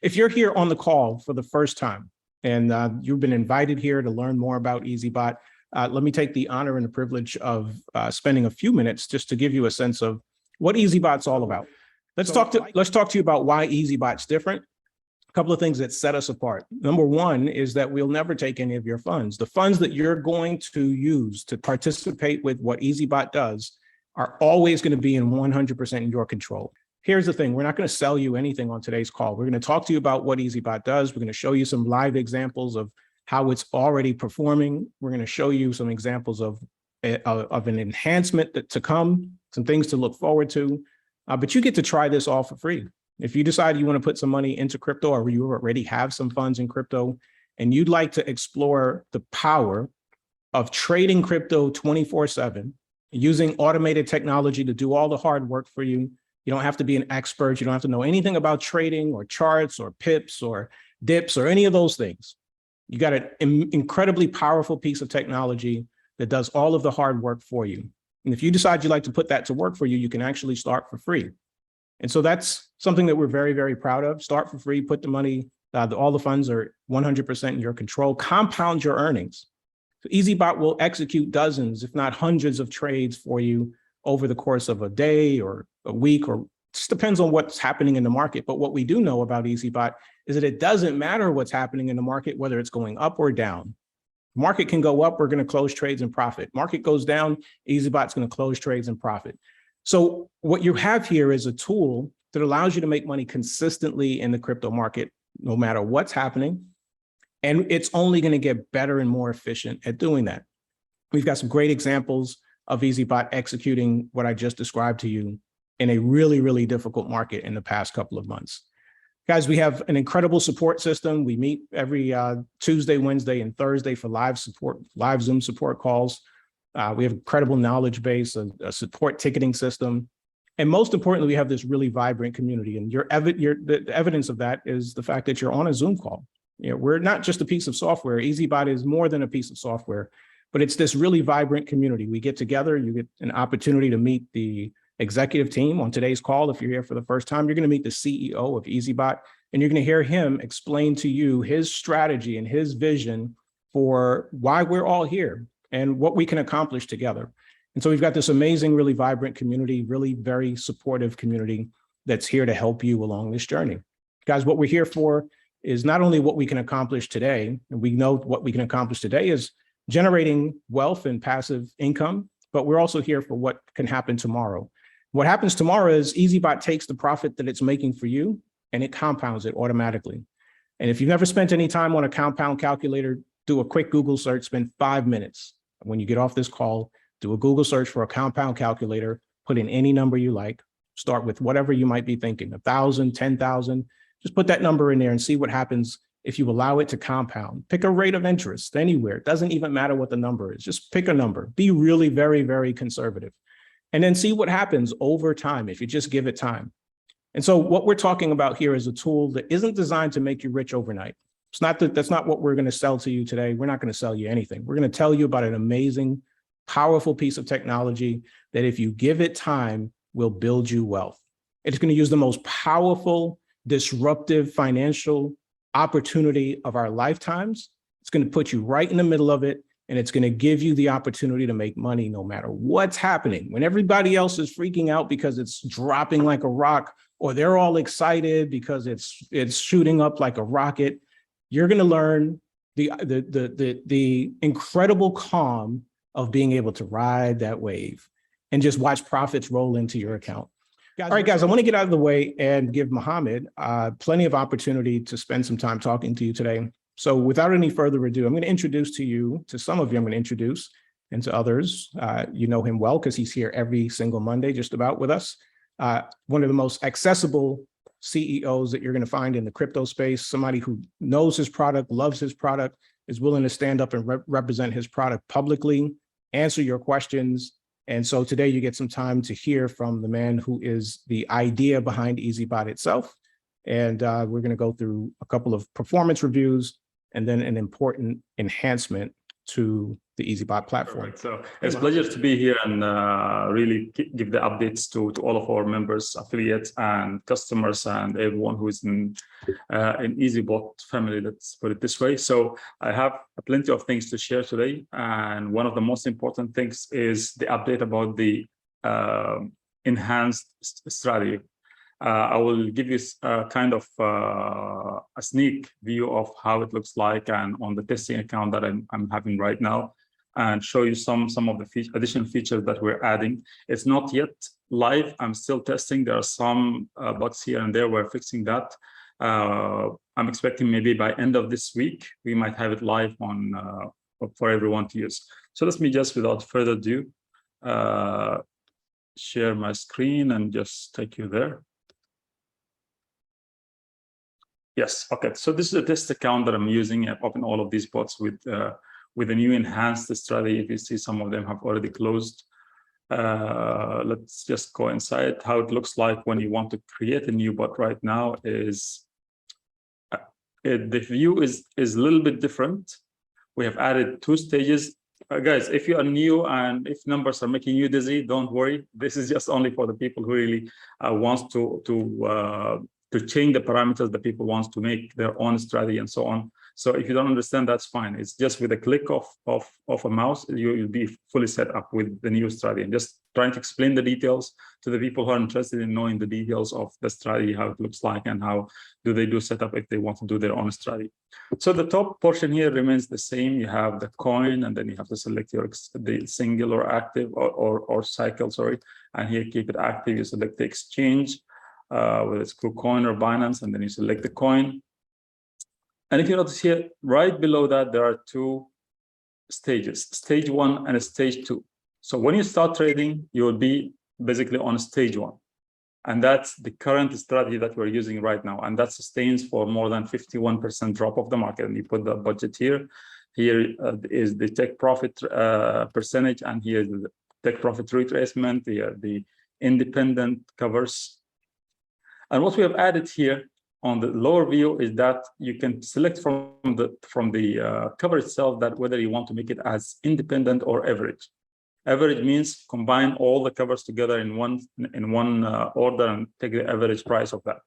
if you're here on the call for the first time and you've been invited here to learn more about EazyBot, let me take the honor and the privilege of spending a few minutes just to give you a sense of what EazyBot's all about. Let's talk to you about why EazyBot's different. A couple of things that set us apart. Number one is that we'll never take any of your funds. The funds that you're going to use to participate with what EazyBot does are always going to be in 100% in your control. Here's the thing. We're not going to sell you anything on today's call. We're going to talk to you about what EazyBot does. We're going to show you some live examples of how it's already performing. We're going to show you some examples of an enhancement to come, some things to look forward to. But you get to try this all for free. If you decide you want to put some money into crypto, or you already have some funds in crypto, and you'd like to explore the power of trading crypto 24/7, using automated technology to do all the hard work for you. You don't have to be an expert. You don't have to know anything about trading or charts or pips or dips or any of those things. You got an incredibly powerful piece of technology that does all of the hard work for you. And if you decide you'd like to put that to work for you, you can actually start for free. And so that's something that we're very, very proud of. Start for free, put the money, all the funds are 100% in your control, compound your earnings. So EazyBot will execute dozens, if not hundreds of trades for you over the course of a day or a week, or just depends on what's happening in the market. But what we do know about EazyBot is that it doesn't matter what's happening in the market, whether it's going up or down. Market can go up, we're going to close trades and profit. Market goes down, EazyBot's going to close trades and profit. So what you have here is a tool that allows you to make money consistently in the crypto market, no matter what's happening. And it's only going to get better and more efficient at doing that. We've got some great examples of EazyBot executing what I just described to you in a really, really difficult market in the past couple of months. Guys, we have an incredible support system. We meet every Tuesday, Wednesday, and Thursday for live Zoom support calls. We have an incredible knowledge base, a support ticketing system. And most importantly, we have this really vibrant community. And the evidence of that is the fact that you're on a Zoom call. You know, we're not just a piece of software. EazyBot is more than a piece of software, but it's this really vibrant community. We get together, you get an opportunity to meet the executive team on today's call. If you're here for the first time, you're going to meet the CEO of EazyBot, and you're going to hear him explain to you his strategy and his vision for why we're all here and what we can accomplish together. And so we've got this amazing, really vibrant community, really very supportive community that's here to help you along this journey. Guys, what we're here for is not only what we can accomplish today, and we know what we can accomplish today is generating wealth and passive income, but we're also here for what can happen tomorrow. What happens tomorrow is EazyBot takes the profit that it's making for you and it compounds it automatically. And if you've never spent any time on a compound calculator, do a quick Google search, spend 5 minutes. When you get off this call, do a Google search for a compound calculator, put in any number you like, start with whatever you might be thinking, 1,000, 10,000, just put that number in there and see what happens if you allow it to compound. Pick a rate of interest anywhere. It doesn't even matter what the number is, just pick a number. Be really very, very conservative. And then see what happens over time if you just give it time. And so what we're talking about here is a tool that isn't designed to make you rich overnight. It's not that's not what we're going to sell to you today. We're not going to sell you anything. We're going to tell you about an amazing, powerful piece of technology that if you give it time, will build you wealth. It's going to use the most powerful, disruptive financial opportunity of our lifetimes. It's going to put you right in the middle of it. And it's going to give you the opportunity to make money no matter what's happening. When everybody else is freaking out because it's dropping like a rock, or they're all excited because it's shooting up like a rocket, you're going to learn the incredible calm of being able to ride that wave and just watch profits roll into your account. All right, guys, I want to get out of the way and give Mohammed plenty of opportunity to spend some time talking to you today. So without any further ado, I'm going to introduce to you, to some of you, I'm going to introduce, and to others, you know him well because he's here every single Monday just about with us. One of the most accessible CEOs that you're going to find in the crypto space, somebody who knows his product, loves his product, is willing to stand up and represent his product publicly, answer your questions. And so today you get some time to hear from the man who is the idea behind EazyBot itself. And we're going to go through a couple of performance reviews and then an important enhancement to the EazyBot platform. Perfect. So it's a pleasure to be here and really give the updates to all of our members, affiliates, and customers, and everyone who is in EazyBot family. Let's put it this way. So I have plenty of things to share today, and one of the most important things is the update about the enhanced strategy. I will give you kind of a sneak view of how it looks like and on the testing account that I'm having right now, and show you some of the additional features that we're adding. It's not yet live. I'm still testing. There are some bugs here and there. We're fixing that. I'm expecting maybe by end of this week, we might have it live on for everyone to use. So let me just, without further ado, share my screen and just take you there. Yes, okay. So this is a test account that I'm using. I've opened all of these bots with a new enhanced strategy. If you see, some of them have already closed. Let's just go inside. How it looks like when you want to create a new bot right now is the view is a little bit different. We have added 2 stages. Guys, if you are new and if numbers are making you dizzy, don't worry. This is just only for the people who really wants to change the parameters that people want to make their own strategy and so on. So if you don't understand, that's fine. It's just with a click of a mouse, you'll be fully set up with the new strategy. And just trying to explain the details to the people who are interested in knowing the details of the strategy, how it looks like, and how do they do setup if they want to do their own strategy. So the top portion here remains the same. You have the coin, and then you have to select the singular active or cycle, sorry. And here, keep it active. You select the exchange, whether it's KuCoin or Binance, and then you select the coin. And if you notice here, right below that, there are 2 stages, stage 1 and stage 2. So when you start trading, you will be basically on stage 1. And that's the current strategy that we're using right now. And that sustains for more than 51% drop of the market. And you put the budget here. Here is the take profit percentage, and here is the take profit retracement, the independent covers. And what we have added here on the lower view is that you can select from the cover itself that whether you want to make it as independent or average. Average means combine all the covers together in one order and take the average price of that.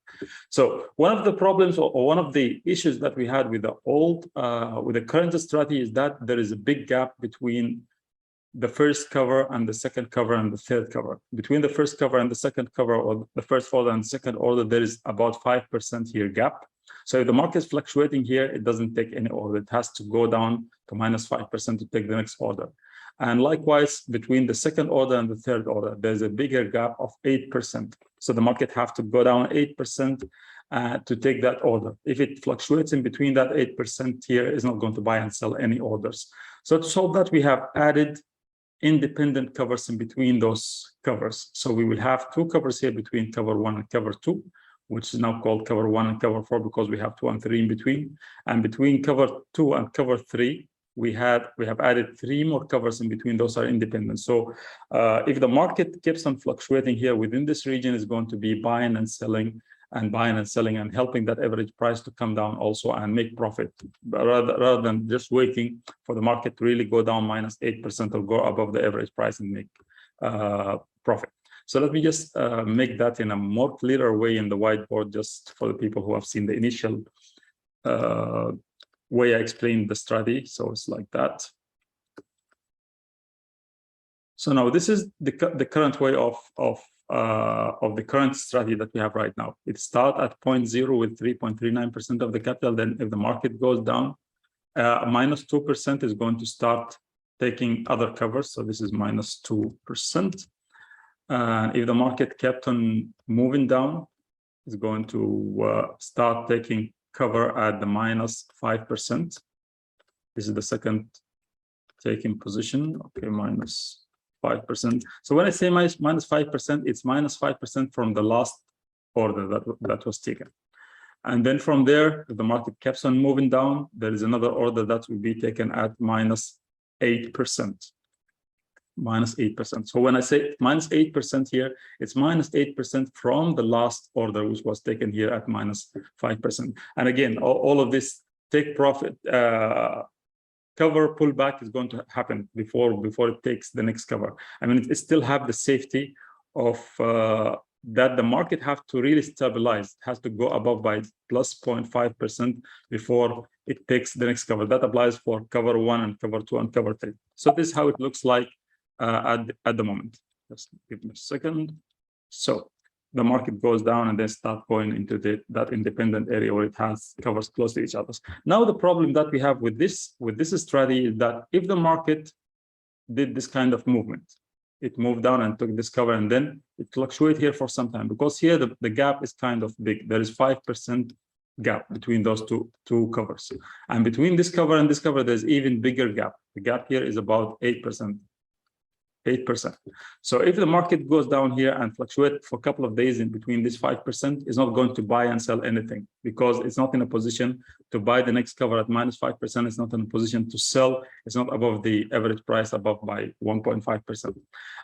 So one of the problems or one of the issues that we had with the with the current strategy is that there is a big gap between the first cover and the second cover and the third cover. Between the first cover and the second cover, or the first order and second order, there is about 5% here gap. So if the market is fluctuating here, it doesn't take any order. It has to go down to -5% to take the next order. And likewise, between the second order and the third order, there's a bigger gap of 8%. So the market have to go down 8% to take that order. If it fluctuates in between that 8% here, is not going to buy and sell any orders. So to solve that, we have added independent covers in between those covers. So we will have 2 covers here between cover 1 and cover 2, which is now called cover 1 and cover 4 because we have 2 and 3 in between. And between cover 2 and cover 3, we have added 3 more covers in between. Those are independent. So if the market keeps on fluctuating here within this region, is going to be buying and selling and helping that average price to come down also and make profit, rather than just waiting for the market to really go down -8% or go above the average price and make profit. So let me just make that in a more clearer way in the whiteboard, just for the people who have seen the initial way I explained the strategy. So it's like that. So now this is the current way of the current strategy that we have right now. It starts at 0.0 with 3.39% of the capital. Then if the market goes down, -2% is going to start taking other covers. So this is -2%. And if the market kept on moving down, it's going to start taking cover at the -5%. This is the second taking position. Okay, -5%. So when I say -5%, it's -5% from the last order that was taken. And then from there, if the market keeps on moving down, there is another order that will be taken at -8%. -8%. So when I say -8% here, it's -8% from the last order, which was taken here at -5%. And again, all of this take profit cover pullback is going to happen before it takes the next cover. I mean, it still have the safety of that the market have to really stabilize. It has to go above by plus 0.5% before it takes the next cover. That applies for cover 1 and cover 2 and cover 3. So this is how it looks like at the moment. Just give me a second. So the market goes down and then start going into that independent area where it has covers close to each other. Now the problem that we have with this strategy is that if the market did this kind of movement, it moved down and took this cover, and then it fluctuated here for some time, because here the gap is kind of big. There is 5% gap between those two covers, and between this cover and this cover there's even bigger gap. The gap here is about 8%. So if the market goes down here and fluctuate for a couple of days in between this 5%, it's not going to buy and sell anything, because it's not in a position to buy the next cover at minus 5%. It's not in a position to sell. It's not above the average price above by 1.5%.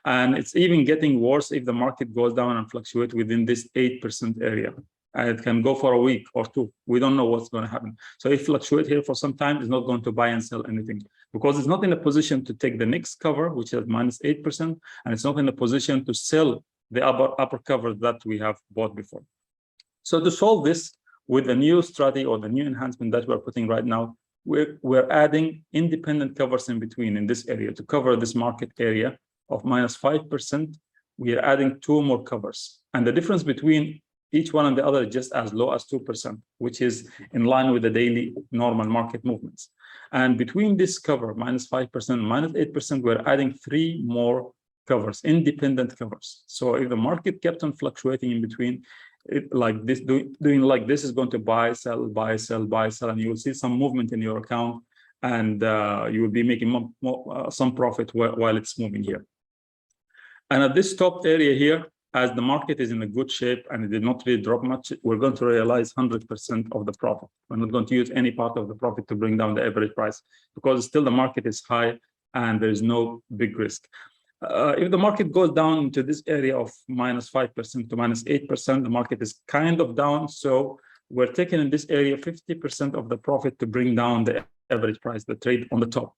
And it's even getting worse if the market goes down and fluctuate within this 8% area. And it can go for a week or two. We don't know what's going to happen. So if it fluctuate here for some time, it's not going to buy and sell anything, because it's not in a position to take the next cover, which is minus 8%, and it's not in a position to sell the upper cover that we have bought before. So to solve this with the new strategy or the new enhancement that we're putting right now, we're adding independent covers in between in this area to cover this market area of minus 5%. We are adding 2 more covers, and the difference between each one and the other is just as low as 2%, which is in line with the daily normal market movements. And between this cover, minus 5%, minus 8%, we're adding 3 more covers, independent covers. So if the market kept on fluctuating in between, like this, doing like this is going to buy, sell, buy, sell, buy, sell, and you will see some movement in your account, and you will be making some profit while it's moving here. And at this top area here, as the market is in a good shape and it did not really drop much, we're going to realize 100% of the profit. We're not going to use any part of the profit to bring down the average price, because still the market is high and there is no big risk. If the market goes down into this area of minus 5% to minus 8%, the market is kind of down. So we're taking in this area 50% of the profit to bring down the average price, the trade on the top.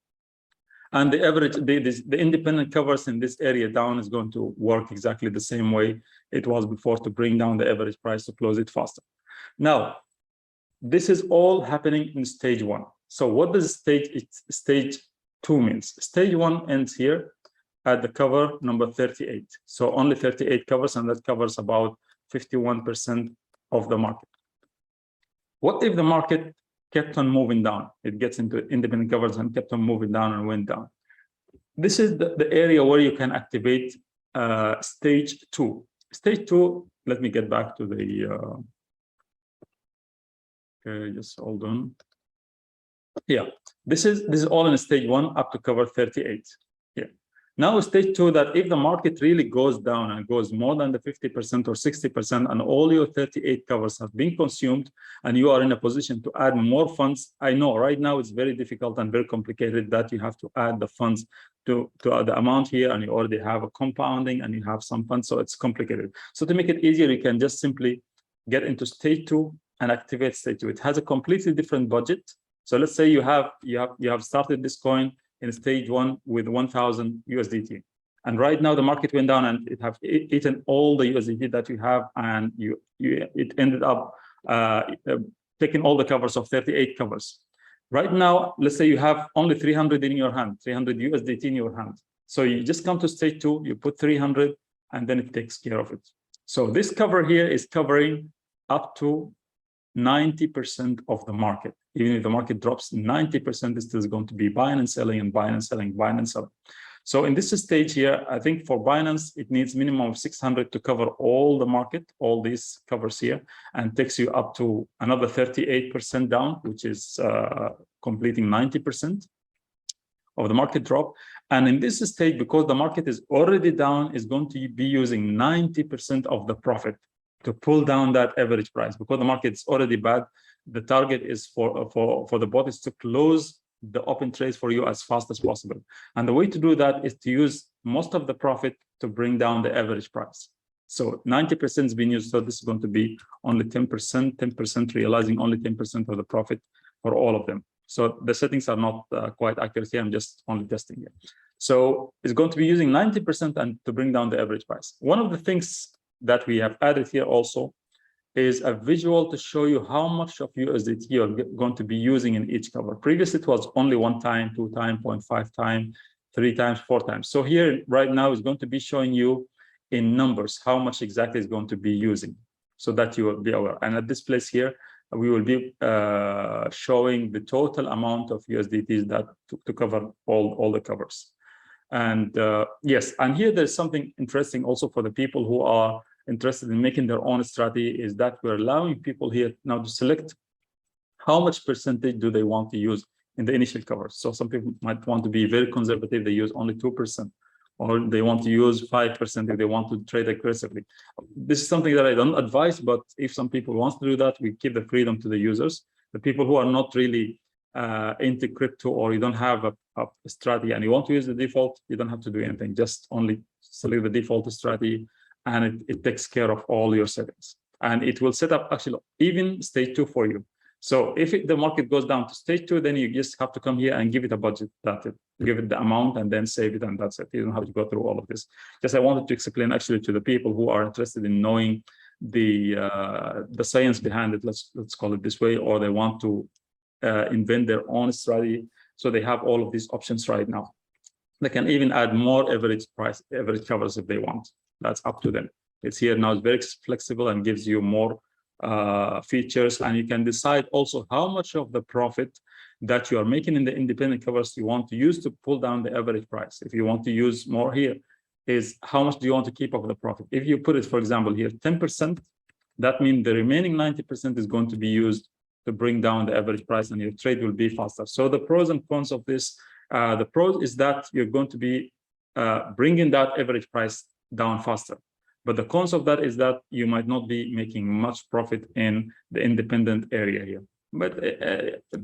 And the average, the independent covers in this area down is going to work exactly the same way it was before to bring down the average price to close it faster. Now, this is all happening in stage 1. So what does stage 2 means? Stage 1 ends here at the cover number 38. So only 38 covers, and that covers about 51% of the market. What if the market kept on moving down? It gets into independent covers and kept on moving down and went down. This is the area where you can activate stage 2. Stage 2, let me get back to the, okay, just hold on. Yeah, this is all in stage 1 up to cover 38. Yeah. Now stage 2, that if the market really goes down and goes more than the 50% or 60%, and all your 38 covers have been consumed, and you are in a position to add more funds. I know right now it's very difficult and very complicated that you have to add the funds to the amount here, and you already have a compounding and you have some funds, so it's complicated. So to make it easier, you can just simply get into stage 2 and activate stage 2. It has a completely different budget. So let's say you have started this coin in stage 1 with 1,000 USDT, and right now the market went down and it have eaten all the USDT that you have, and it ended up taking all the covers of 38 covers. Right now, let's say you have only 300 in your hand, 300 USDT in your hand. So you just come to stage 2, you put 300, and then it takes care of it. So this cover here is covering up to 90% of the market. Even if the market drops, 90% is still going to be buying and selling and buying and selling, buying and selling. So in this stage here, I think for Binance, it needs minimum of 600 to cover all the market, all these covers here, and takes you up to another 38% down, which is completing 90% of the market drop. And in this stage, because the market is already down, is going to be using 90% of the profit to pull down that average price. Because the market is already bad, the target is for the bot is to close the open trades for you as fast as possible. And the way to do that is to use most of the profit to bring down the average price. So 90% is being used. So this is going to be only 10%, realizing only 10% of the profit for all of them. So the settings are not quite accurate here. I'm just only testing it. So it's going to be using 90% and to bring down the average price. One of the things that we have added here also is a visual to show you how much of USDT you're going to be using in each cover. Previously, it was only 1 time, 2 time, 0.5 time, 3 times, 4 times. So here right now is going to be showing you in numbers how much exactly is going to be using, so that you will be aware. And at this place here, we will be showing the total amount of USDTs that to cover all the covers. And yes, and here there's something interesting also for the people who are interested in making their own strategy, is that we're allowing people here now to select how much percentage do they want to use in the initial covers. So some people might want to be very conservative, they use only 2%, or they want to use 5% if they want to trade aggressively. This is something that I don't advise, but if some people want to do that, we give the freedom to the users. The people who are not really into crypto, or you don't have a strategy and you want to use the default, you don't have to do anything, just only select the default strategy, and it takes care of all your settings. And it will set up actually even stage 2 for you. So if the market goes down to stage 2, then you just have to come here and give it a budget, give it the amount and then save it, and that's it. You don't have to go through all of this. Just I wanted to explain actually to the people who are interested in knowing the science behind it, let's call it this way, or they want to invent their own strategy. So they have all of these options right now. They can even add more average covers if they want. That's up to them. It's here now, it's very flexible and gives you more features, and you can decide also how much of the profit that you are making in the independent covers you want to use to pull down the average price. If you want to use more here, is how much do you want to keep of the profit? If you put it, for example, here 10%, that means the remaining 90% is going to be used to bring down the average price, and your trade will be faster. So the pros and cons of this, the pros is that you're going to be bringing that average price down faster. But the cons of that is that you might not be making much profit in the independent area here. But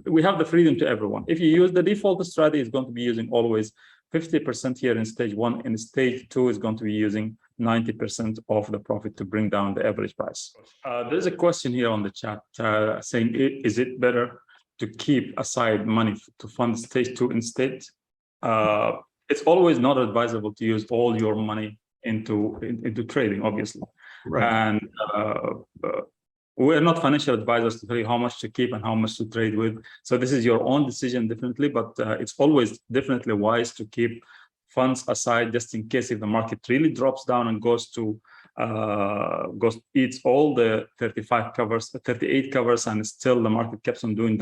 we have the freedom to everyone. If you use the default strategy, it's going to be using always 50% here in stage 1. In stage 2, is going to be using 90% of the profit to bring down the average price. There's a question here on the chat saying, is it better to keep aside money to fund stage 2 instead? It's always not advisable to use all your money into trading, obviously. Right. And we're not financial advisors to tell you how much to keep and how much to trade with. So this is your own decision, definitely, but it's always definitely wise to keep funds aside just in case if the market really drops down and eats all the 38 covers, and still the market keeps on doing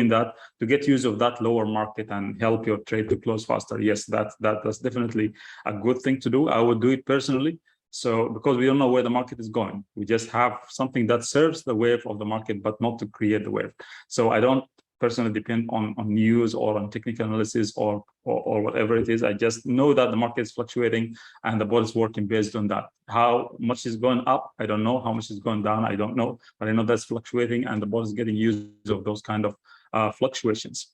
that, to get use of that lower market and help your trade to close faster. Yes, that's definitely a good thing to do. I would do it personally. So because we don't know where the market is going, we just have something that serves the wave of the market, but not to create the wave. So I don't personally depend on news or on technical analysis or whatever it is. I just know that the market is fluctuating and the bot is working based on that. How much is going up, I don't know. How much is going down, I don't know. But I know that's fluctuating and the bot is getting use of those kind of fluctuations.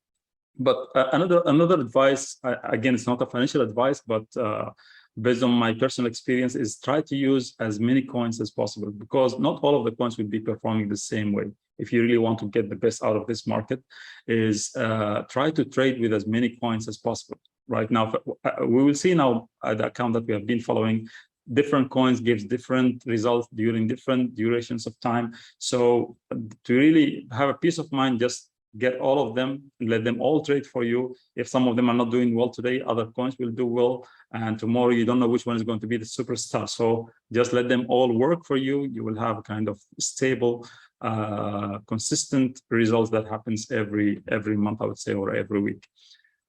But another advice, again, it's not a financial advice, but based on my personal experience, is try to use as many coins as possible, because not all of the coins will be performing the same way. If you really want to get the best out of this market, is try to trade with as many coins as possible. Right now, we will see now the account that we have been following, different coins gives different results during different durations of time. So to really have a peace of mind, just get all of them, let them all trade for you. If some of them are not doing well today, other coins will do well, and tomorrow you don't know which one is going to be the superstar. So just let them all work for you. You will have a kind of stable, consistent results that happens every month, I would say, or every week.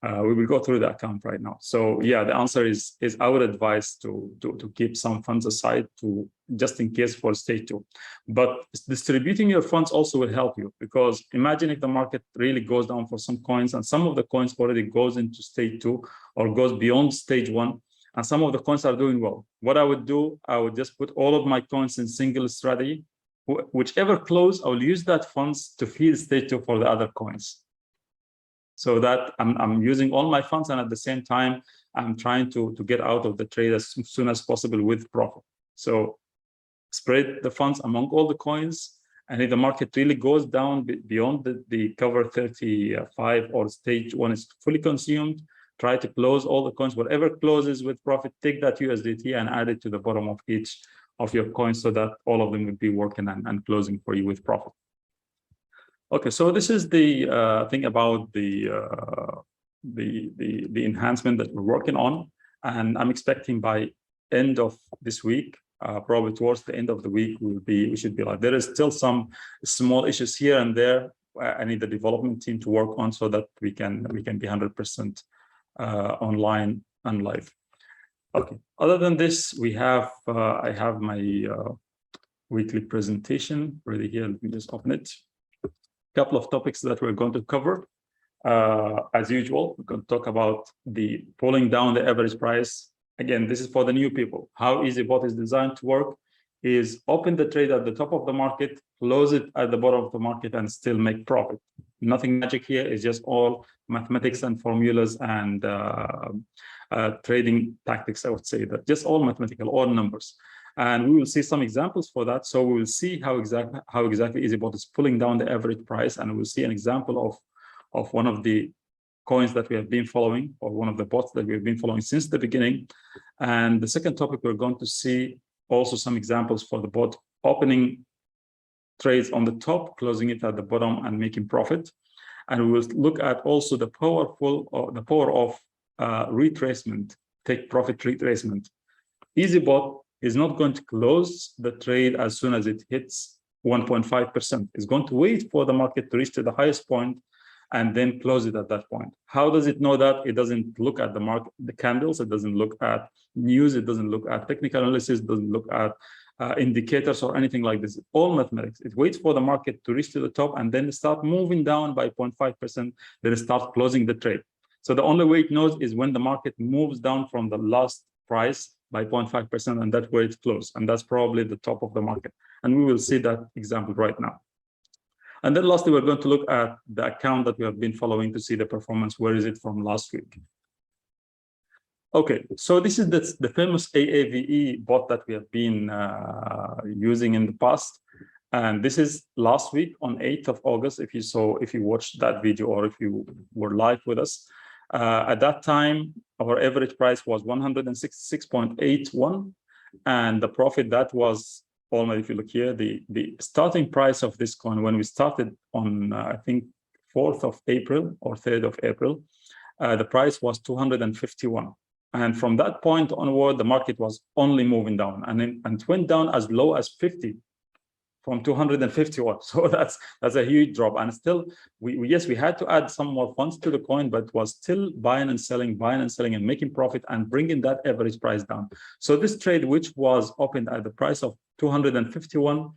We will go through the account right now. So yeah, the answer is I would advise to keep some funds aside to just in case for stage 2. But distributing your funds also will help you, because imagine if the market really goes down for some coins and some of the coins already goes into stage 2 or goes beyond stage 1, and some of the coins are doing well. What I would do, I would just put all of my coins in single strategy. Whichever close, I will use that funds to feed stage 2 for the other coins. So that I'm using all my funds, and at the same time, I'm trying to get out of the trade as soon as possible with profit. So spread the funds among all the coins And if the market really goes down beyond the cover 35 or stage 1 is fully consumed, try to close all the coins. Whatever closes with profit, take that USDT and add it to the bottom of each of your coins so that all of them will be working and closing for you with profit. Okay, so this is the thing about the enhancement that we're working on, and I'm expecting by end of this week, probably towards the end of the week, we should be like, there is still some small issues here and there. I need the development team to work on so that we can be 100% online and live. Okay. Other than this, we have I have my weekly presentation ready here. Let me just open it. A couple of topics that we're going to cover. As usual, we're going to talk about the pulling down the average price. Again, this is for the new people. How EazyBot is designed to work is open the trade at the top of the market, close it at the bottom of the market, and still make profit. Nothing magic here. It's just all mathematics and formulas and trading tactics, I would say. That just all mathematical, all numbers. And we will see some examples for that. So we will see how exactly EazyBot is pulling down the average price, and we'll see an example of one of the coins that we have been following, or one of the bots that we've been following since the beginning. And the second topic, we're going to see also some examples for the bot opening trades on the top, closing it at the bottom, and making profit. And we will look at also the power of retracement, take profit retracement. EazyBot is not going to close the trade as soon as it hits 1.5%. It's going to wait for the market to reach to the highest point and then close it at that point. How does it know that? It doesn't look at the market, the candles. It doesn't look at news. It doesn't look at technical analysis. It doesn't look at indicators or anything like this. All mathematics. It waits for the market to reach to the top and then start moving down by 0.5%. Then it starts closing the trade. So the only way it knows is when the market moves down from the last price by 0.5%, and that's where it's closed. And that's probably the top of the market. And we will see that example right now. And then lastly, we're going to look at the account that we have been following to see the performance. Where is it from last week? Okay, so this is the famous AAVE bot that we have been using in the past. And this is last week on 8th of August, if you watched that video or if you were live with us. At that time, our average price was 166.81. And the profit that was, if you look here, the starting price of this coin when we started on, I think, 4th of April or 3rd of April, the price was 251. And from that point onward, the market was only moving down, and it went down as low as 50 from 251. So that's a huge drop. And still, we had to add some more funds to the coin, but was still buying and selling and making profit and bringing that average price down. So this trade, which was opened at the price of 251,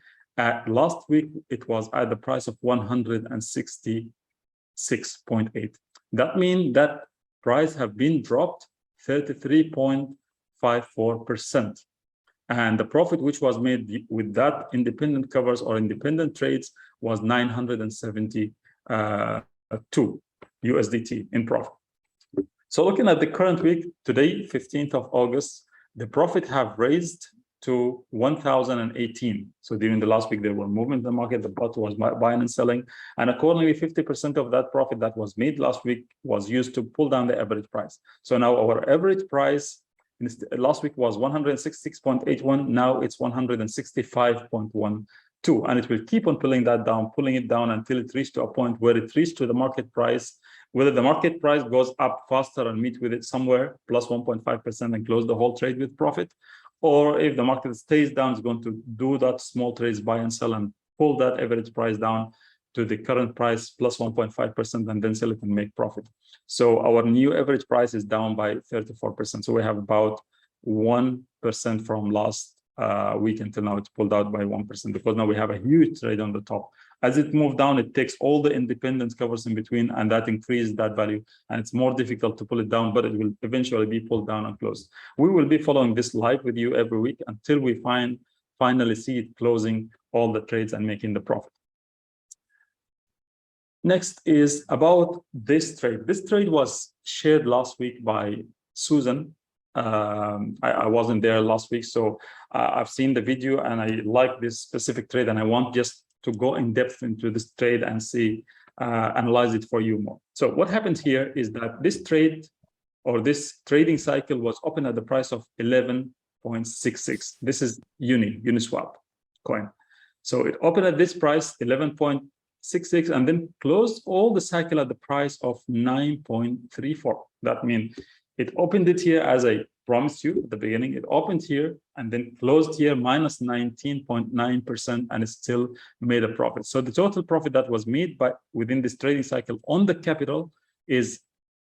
last week, it was at the price of 166.8. That means that price have been dropped 33.54%. And the profit which was made with that independent covers or independent trades was 972 USDT in profit. So looking at the current week, today, 15th of August, the profit have raised to 1,018. So during the last week, there were movement in the market, the bot was buying and selling. And accordingly, 50% of that profit that was made last week was used to pull down the average price. So now our average price last week was 166.81. Now it's 165.12. And it will keep on pulling it down until it reaches to a point where it reaches to the market price. Whether the market price goes up faster and meet with it somewhere plus 1.5% and close the whole trade with profit, or if the market stays down, it's going to do that small trades, buy and sell, and pull that average price down to the current price plus 1.5% and then sell it and make profit. So our new average price is down by 34%. So we have about 1% from last week until now. It's pulled out by 1% because now we have a huge trade on the top. As it moves down, it takes all the independent covers in between, and that increases that value. And it's more difficult to pull it down, but it will eventually be pulled down and closed. We will be following this live with you every week until we finally see it closing all the trades and making the profit. Next is about this trade. This trade was shared last week by Susan. I wasn't there last week, so I've seen the video and I like this specific trade, and I want just to go in depth into this trade and see, analyze it for you more. So what happened here is that this trade or this trading cycle was open at the price of 11.66. This is Uniswap coin. So it opened at this price, 11.66, and then closed all the cycle at the price of 9.34. That means it opened it here, as I promised you at the beginning. It opened here and then closed here minus 19.9%, and it still made a profit. So the total profit that was made within this trading cycle on the capital is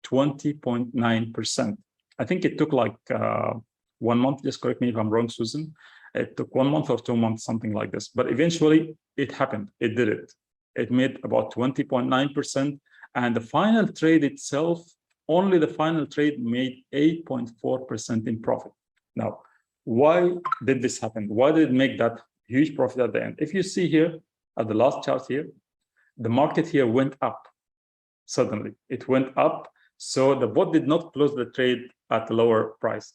20.9%. I think it took like 1 month. Just correct me if I'm wrong, Susan. It took 1 month or 2 months, something like this. But eventually it happened. It did it. It made about 20.9%. And the final trade itself, only the final trade made 8.4% in profit. Now, why did this happen? Why did it make that huge profit at the end? If you see here at the last chart here, the market here went up suddenly. It went up. So the bot did not close the trade at a lower price.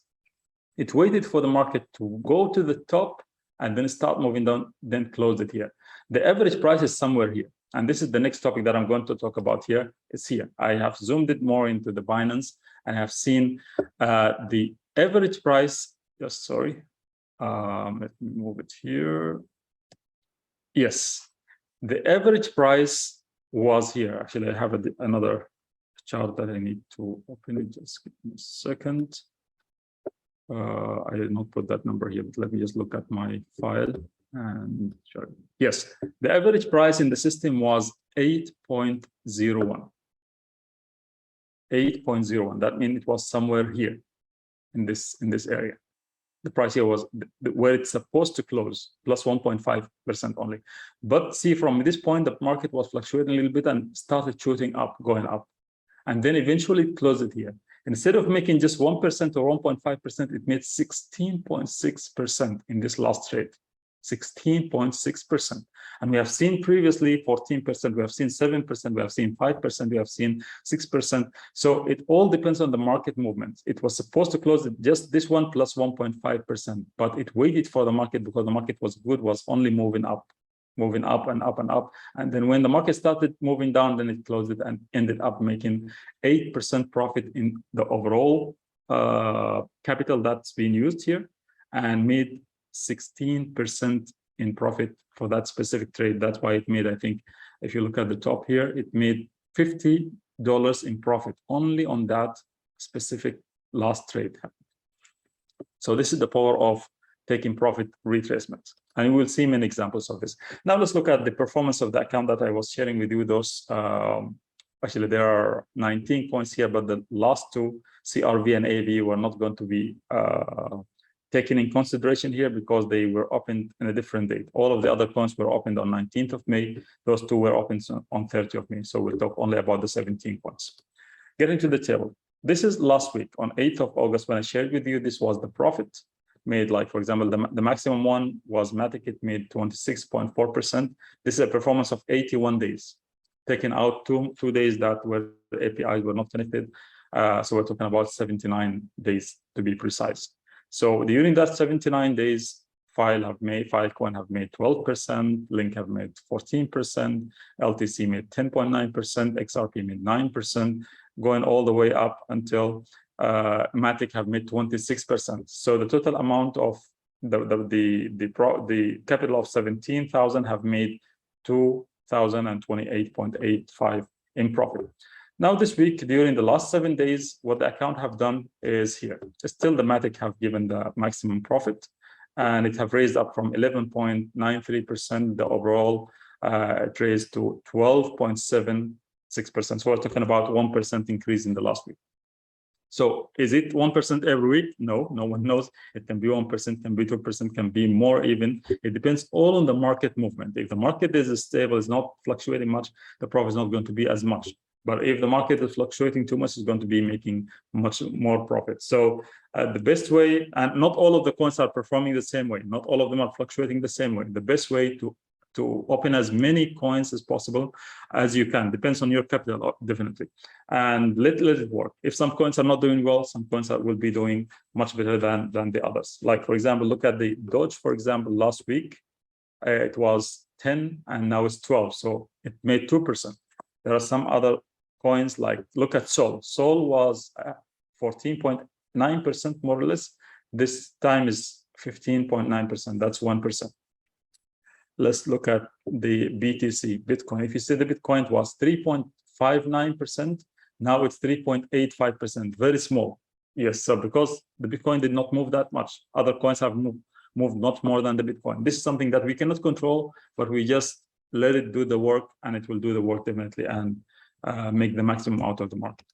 It waited for the market to go to the top and then start moving down, then close it here. The average price is somewhere here. And this is the next topic that I'm going to talk about here. It's here. I have zoomed it more into the Binance and I have seen the average price. Just sorry. Let me move it here. Yes. The average price was here. Actually, I have another chart that I need to open it. Just give me a second. I did not put that number here, but let me just look at my file and show you. Yes, the average price in the system was 8.01. 8.01. That means it was somewhere here in this area. The price here was where it's supposed to close, plus 1.5% only. But see, from this point, the market was fluctuating a little bit and started shooting up, going up. And then eventually closed it here. Instead of making just 1% or 1.5%, it made 16.6% in this last trade. 16.6%. And we have seen previously 14%, we have seen 7%, we have seen 5%, we have seen 6%. So it all depends on the market movement. It was supposed to close at just this one plus 1.5%, but it waited for the market because the market was good, was only moving up and up and up. And then when the market started moving down, then it closed it and ended up making 8% profit in the overall capital that's being used here, and made 16% in profit for that specific trade. That's why it made, I think, if you look at the top here, it made $50 in profit only on that specific last trade. So this is the power of taking profit retracement. And we will see many examples of this. Now let's look at the performance of the account that I was sharing with you. Those actually there are 19 coins here, but the last two, CRV and AV, were not going to be taken in consideration here because they were opened in a different date. All of the other coins were opened on 19th of May. Those two were opened on 30th of May. So we'll talk only about the 17 coins. Getting to the table. This is last week on 8th of August when I shared with you. This was the profit made. Like, for example, the maximum one was Matic. It made 26.4%. This is a performance of 81 days. Taking out two days that were the APIs were not connected. So we're talking about 79 days to be precise. So during that 79 days, Filecoin have made 12%, Link have made 14%, LTC made 10.9%, XRP made 9%, going all the way up until Matic have made 26%. So the total amount of the capital of 17,000 have made 2,028.85 in profit. Now this week, during the last 7 days, what the account have done is here. Still, the Matic have given the maximum profit, and it have raised up from 11.93%. The overall it raised to 12.76%. So we're talking about 1% increase in the last week. So is it 1% every week? No, no one knows. It can be 1%, can be 2%, can be more even. It depends all on the market movement. If the market is stable, is not fluctuating much, the profit is not going to be as much. But if the market is fluctuating too much, it's going to be making much more profit. So the best way, and not all of the coins are performing the same way. Not all of them are fluctuating the same way. The best way to open as many coins as possible as you can. Depends on your capital, definitely. And let it work. If some coins are not doing well, some coins will be doing much better than the others. Like, for example, look at the Doge, for example, last week. it was 10 and now it's 12. So it made 2%. There are some other coins like, look at Sol. Sol was 14.9% more or less. This time is 15.9%. That's 1%. Let's look at the BTC, Bitcoin. If you see the Bitcoin was 3.59%, now it's 3.85%, very small. Yes, so because the Bitcoin did not move that much, other coins have moved not more than the Bitcoin. This is something that we cannot control, but we just let it do the work, and it will do the work definitely and make the maximum out of the market.